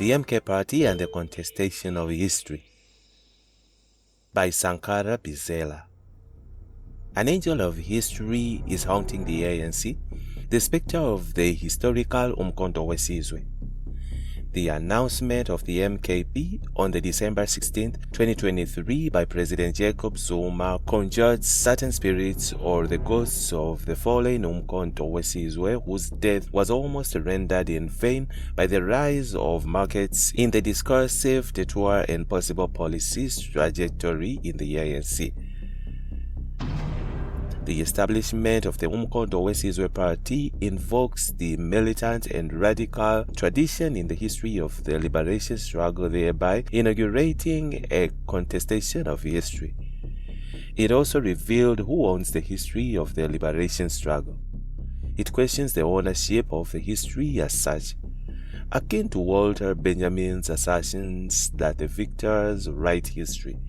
The MK Party and the Contestation of History by Sankara Bizela. An angel of history is haunting the ANC, the spectre of the historical uMkhonto Wesizwe. The announcement of the MKP on the December 16, 2023 by President Jacob Zuma conjured certain spirits or the ghosts of the fallen uMkhonto Wesizwe, whose death was almost rendered in vain by the rise of markets in the discursive, detour and possible policies trajectory in the ANC. The establishment of the uMkhonto Wesizwe Party invokes the militant and radical tradition in the history of the liberation struggle, thereby inaugurating a contestation of history. It also revealed who owns the history of the liberation struggle. It questions the ownership of the history as such, akin to Walter Benjamin's assertions that the victors write history.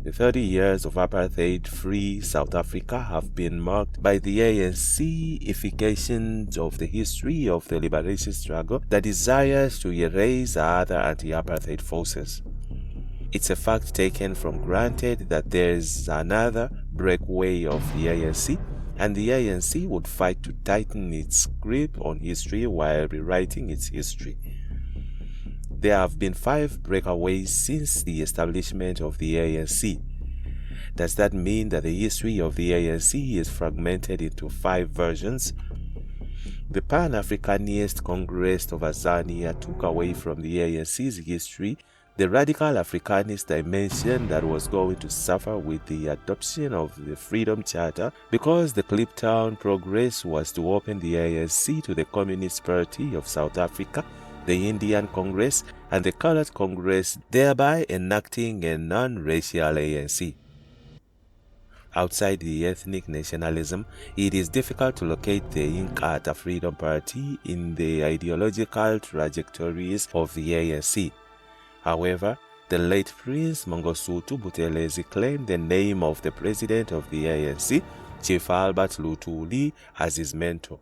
The 30 years of apartheid-free South Africa have been marked by the ANC-ification of the history of the liberation struggle that desires to erase other anti-apartheid forces. It's a fact taken for granted that there is another breakaway of the ANC, and the ANC would fight to tighten its grip on history while rewriting its history. There have been 5 breakaways since the establishment of the ANC. Does that mean that the history of the ANC is fragmented into 5 versions? The Pan-Africanist Congress of Azania took away from the ANC's history the radical Africanist dimension that was going to suffer with the adoption of the Freedom Charter, because the Kliptown Progress was to open the ANC to the Communist Party of South Africa, the Indian Congress, and the Colored Congress, thereby enacting a non-racial ANC. Outside the ethnic nationalism, it is difficult to locate the Inkatha Freedom Party in the ideological trajectories of the ANC. However, the late Prince Mangosuthu Buthelezi claimed the name of the president of the ANC, Chief Albert Luthuli, as his mentor.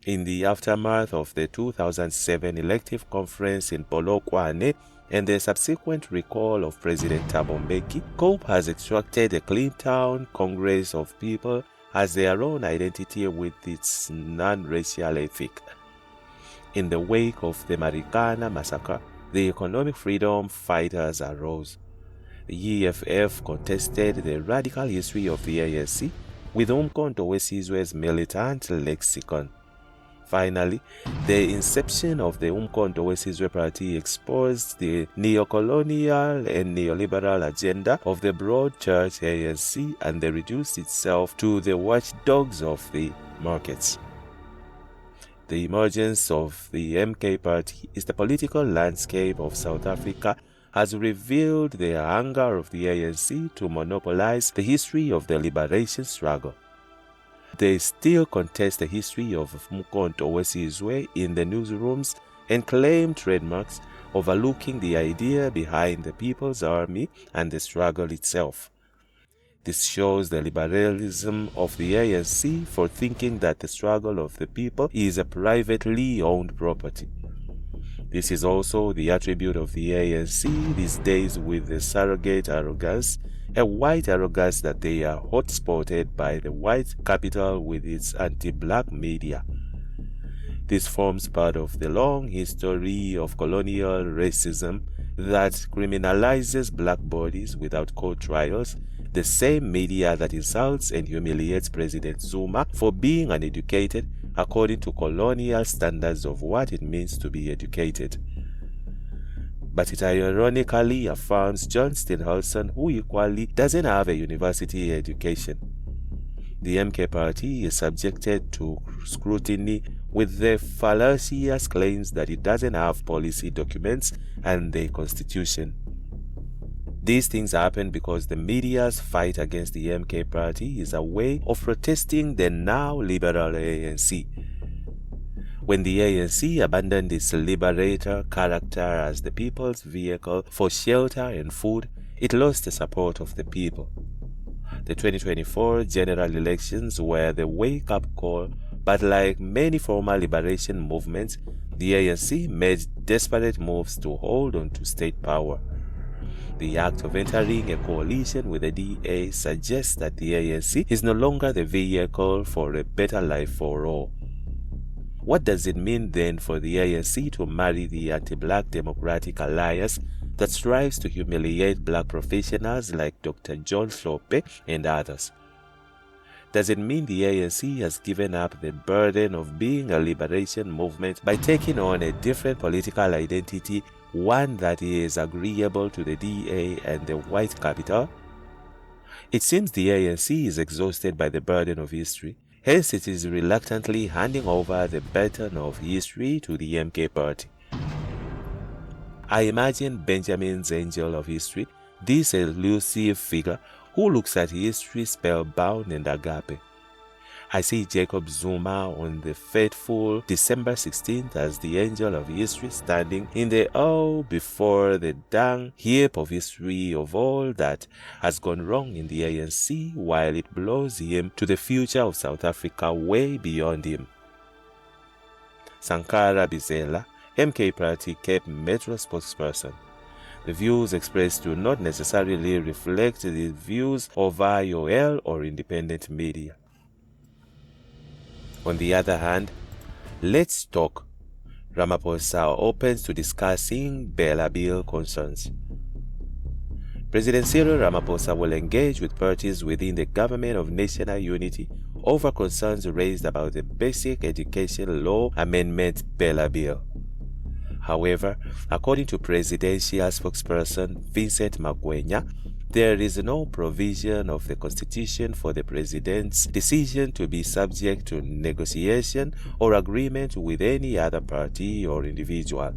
In the aftermath of the 2007 elective conference in Polokwane and the subsequent recall of President Thabo Mbeki, COPE has extracted the Kliptown Congress of People as their own identity with its non-racial ethic. In the wake of the Marikana massacre, the economic freedom fighters arose. The EFF contested the radical history of the ANC with uMkhonto Wesizwe's militant lexicon. Finally, the inception of the uMkhonto Wesizwe Party exposed the neo-colonial and neoliberal agenda of the broad church ANC, and they reduced itself to the watchdogs of the markets. The emergence of the MK Party is the political landscape of South Africa has revealed the hunger of the ANC to monopolize the history of the liberation struggle. They still contest the history of uMkhonto Wesizwe in the newsrooms and claim trademarks, overlooking the idea behind the People's Army and the struggle itself. This shows the liberalism of the ANC for thinking that the struggle of the people is a privately owned property. This is also the attribute of the ANC these days, with the surrogate arrogance, a white arrogance that they are hot-spotted by the white capital with its anti-black media. This forms part of the long history of colonial racism that criminalizes black bodies without court trials, the same media that insults and humiliates President Zuma for being uneducated according to colonial standards of what it means to be educated. But it ironically affirms John Steenhuisen, who equally doesn't have a university education. The MK Party is subjected to scrutiny with the fallacious claims that it doesn't have policy documents and the constitution. These things happen because the media's fight against the MK Party is a way of protesting the now liberal ANC. When the ANC abandoned its liberator character as the people's vehicle for shelter and food, it lost the support of the people. The 2024 general elections were the wake-up call, but like many former liberation movements, the ANC made desperate moves to hold on to state power. The act of entering a coalition with the DA suggests that the ANC is no longer the vehicle for a better life for all. What does it mean then for the ANC to marry the anti-black Democratic Alliance that strives to humiliate black professionals like Dr. John Hlophe and others? Does it mean the ANC has given up the burden of being a liberation movement by taking on a different political identity, one that is agreeable to the DA and the white capital? It seems the ANC is exhausted by the burden of history, hence it is reluctantly handing over the baton of history to the MK Party. I imagine Benjamin's angel of history, this elusive figure who looks at history spellbound and agape. I see Jacob Zuma on the fateful December 16th as the angel of history standing in the awe before the dung heap of history of all that has gone wrong in the ANC while it blows him to the future of South Africa way beyond him. Sankara Bizela, MK Party Cape Metro spokesperson. The views expressed do not necessarily reflect the views of IOL or independent media. On the other hand, Let's Talk. Ramaphosa opens to discussing BELA Bill concerns. President Cyril Ramaphosa will engage with parties within the Government of National Unity over concerns raised about the Basic Education Law Amendment BELA Bill. However, according to presidential spokesperson Vincent Magwenya, there is no provision of the Constitution for the President's decision to be subject to negotiation or agreement with any other party or individual.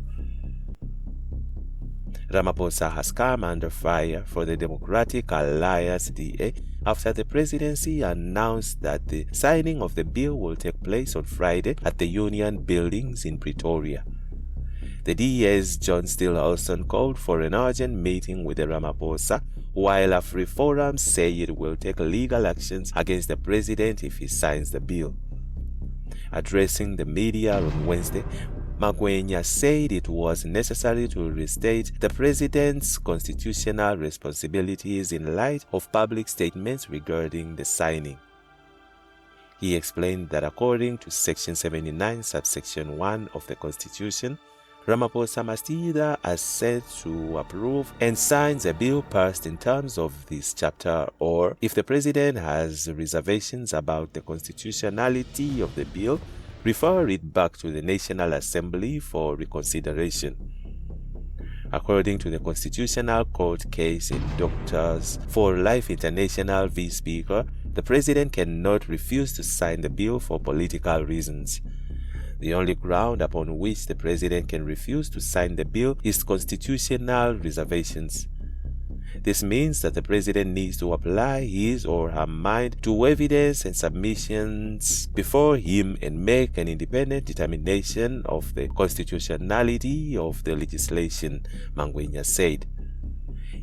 Ramaphosa has come under fire for the Democratic Alliance DA after the presidency announced that the signing of the bill will take place on Friday at the Union Buildings in Pretoria. The DA's John Steele Olson called for an urgent meeting with the Ramaphosa, while AfriForum say it will take legal actions against the president if he signs the bill. Addressing the media on Wednesday, Magwenya said it was necessary to restate the president's constitutional responsibilities in light of public statements regarding the signing. He explained that according to Section 79, subsection 1 of the Constitution, Ramaphosa must either assent to approve and signs a bill passed in terms of this chapter, or if the president has reservations about the constitutionality of the bill, refer it back to the National Assembly for reconsideration. According to the Constitutional Court case in Doctors for Life International v. Speaker, the president cannot refuse to sign the bill for political reasons. The only ground upon which the president can refuse to sign the bill is constitutional reservations. This means that the president needs to apply his or her mind to evidence and submissions before him and make an independent determination of the constitutionality of the legislation, Magwenya said.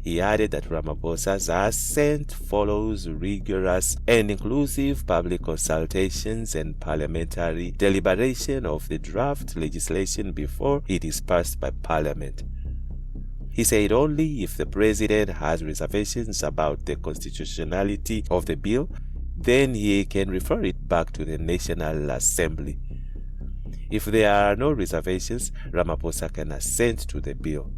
He added that Ramaphosa's assent follows rigorous and inclusive public consultations and parliamentary deliberation of the draft legislation before it is passed by Parliament. He said only if the president has reservations about the constitutionality of the bill, then he can refer it back to the National Assembly. If there are no reservations, Ramaphosa can assent to the bill.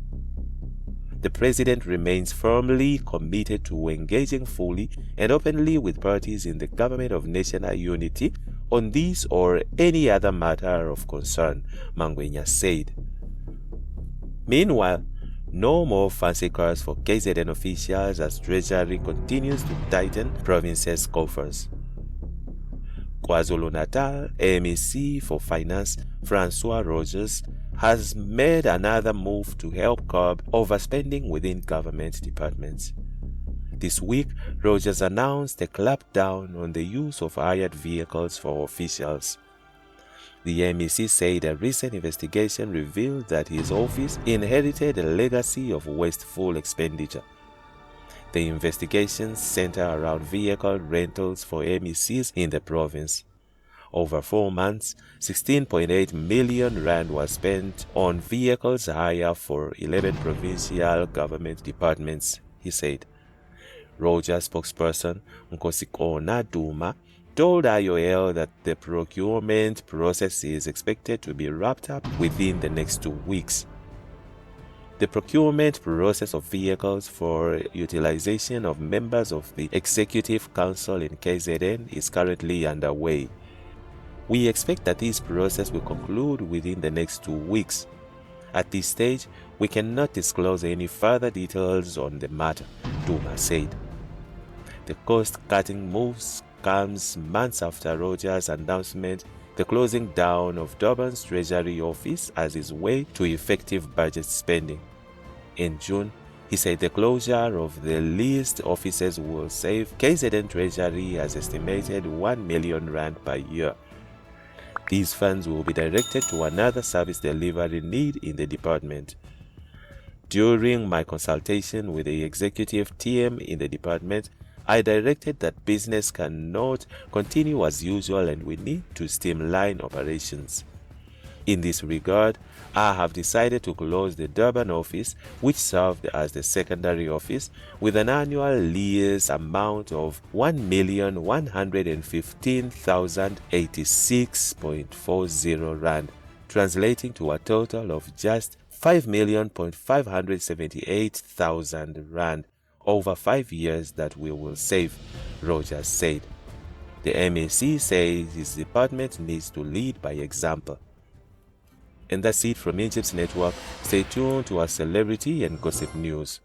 The president remains firmly committed to engaging fully and openly with parties in the Government of National Unity on this or any other matter of concern, Magwenya said. Meanwhile, no more fancy cars for KZN officials as Treasury continues to tighten provinces' coffers. KwaZulu-Natal MEC for Finance Francois Rogers has made another move to help curb overspending within government departments. This week, Rogers announced a clampdown on the use of hired vehicles for officials. The MEC said a recent investigation revealed that his office inherited a legacy of wasteful expenditure. The investigations center around vehicle rentals for MECs in the province. Over 4 months, 16.8 million rand was spent on vehicles hire for 11 provincial government departments, he said. Rogers spokesperson uMkhonto Duma told IOL that the procurement process is expected to be wrapped up within the next 2 weeks. The procurement process of vehicles for utilization of members of the Executive Council in KZN is currently underway. We expect that this process will conclude within the next 2 weeks. At this stage, we cannot disclose any further details on the matter, Duma said. The cost-cutting moves comes months after Rogers' announcement the closing down of Durban's Treasury Office as his way to effective budget spending. In June, he said the closure of the leased offices will save KZN Treasury as estimated 1 million rand per year. These funds will be directed to another service delivery need in the department. During my consultation with the executive team in the department, I directed that business cannot continue as usual and we need to streamline operations. In this regard, I have decided to close the Durban office, which served as the secondary office, with an annual lease amount of 1,115,086.40 rand, translating to a total of just 5,578,000 rand over 5 years that we will save, Rogers said. The MAC says his department needs to lead by example. And that's it from Egypt's network. Stay tuned to our celebrity and gossip news.